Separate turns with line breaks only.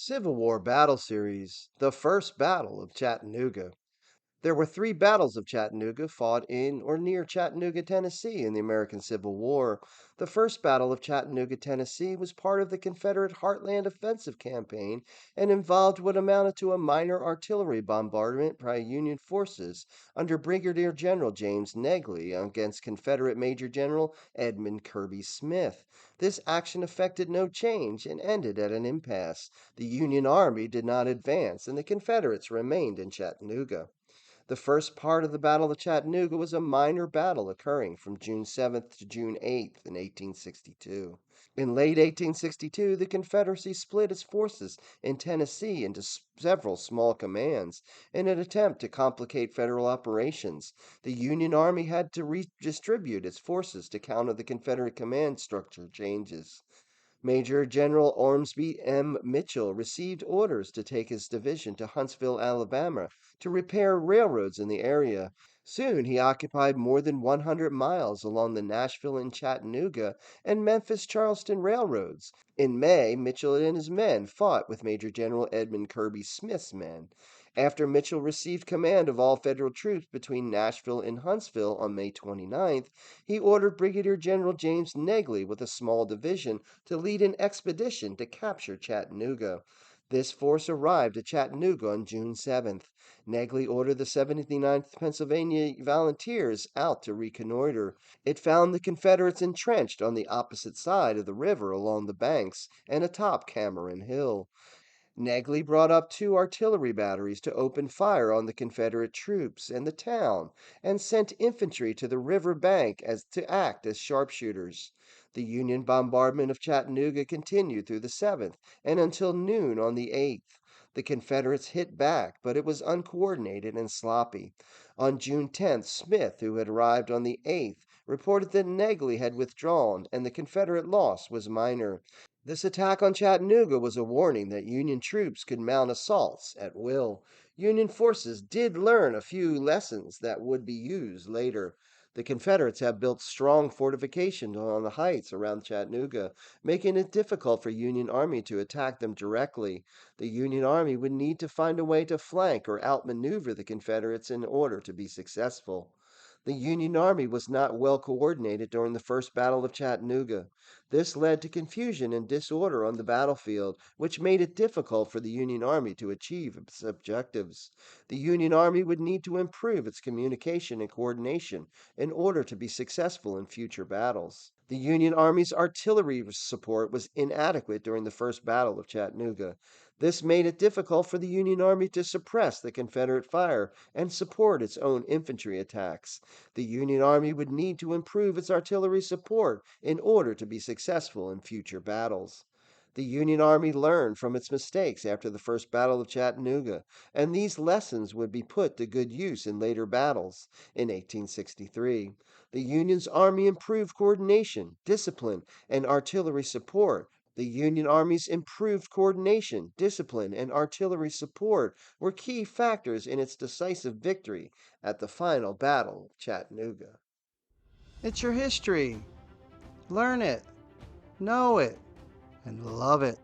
Civil War Battle Series, the First Battle of Chattanooga. There were three battles of Chattanooga fought in or near Chattanooga, Tennessee in the American Civil War. The First Battle of Chattanooga, Tennessee was part of the Confederate Heartland Offensive Campaign and involved what amounted to a minor artillery bombardment by Union forces under Brigadier General James Negley against Confederate Major General Edmund Kirby Smith. This action effected no change and ended at an impasse. The Union Army did not advance, and the Confederates remained in Chattanooga. The first part of the Battle of Chattanooga was a minor battle occurring from June 7th to June 8th in 1862. In late 1862, the Confederacy split its forces in Tennessee into several small commands in an attempt to complicate federal operations. The Union Army had to redistribute its forces to counter the Confederate command structure changes. Major General Ormsby M. Mitchell received orders to take his division to Huntsville, Alabama, to repair railroads in the area. Soon he occupied more than 100 miles along the Nashville and Chattanooga and Memphis Charleston railroads. In May, Mitchell and his men fought with Major General Edmund Kirby Smith's men. After Mitchell received command of all Federal troops between Nashville and Huntsville on May 29th, he ordered Brigadier General James Negley with a small division to lead an expedition to capture Chattanooga. This force arrived at Chattanooga on June 7th. Negley ordered the 79th Pennsylvania Volunteers out to reconnoiter. It found the Confederates entrenched on the opposite side of the river along the banks and atop Cameron Hill. Negley brought up two artillery batteries to open fire on the Confederate troops and the town, and sent infantry to the river bank to act as sharpshooters. The Union bombardment of Chattanooga continued through the 7th and until noon on the 8th. The Confederates hit back, but it was uncoordinated and sloppy. On June 10th, Smith, who had arrived on the 8th, reported that Negley had withdrawn and the Confederate loss was minor. This attack on Chattanooga was a warning that Union troops could mount assaults at will. Union forces did learn a few lessons that would be used later. The Confederates have built strong fortifications on the heights around Chattanooga, making it difficult for Union Army to attack them directly. The Union Army would need to find a way to flank or outmaneuver the Confederates in order to be successful. The Union Army was not well coordinated during the First Battle of Chattanooga. This led to confusion and disorder on the battlefield, which made it difficult for the Union Army to achieve its objectives. The Union Army would need to improve its communication and coordination in order to be successful in future battles. The Union Army's artillery support was inadequate during the First Battle of Chattanooga. This made it difficult for the Union Army to suppress the Confederate fire and support its own infantry attacks. The Union Army would need to improve its artillery support in order to be successful in future battles. The Union Army learned from its mistakes after the First Battle of Chattanooga, and these lessons would be put to good use in later battles. In 1863, the Union's army improved coordination, discipline, and artillery support. The Union Army's improved coordination, discipline, and artillery support were key factors in its decisive victory at the final Battle of Chattanooga. It's your history. Learn it, know it, and love it.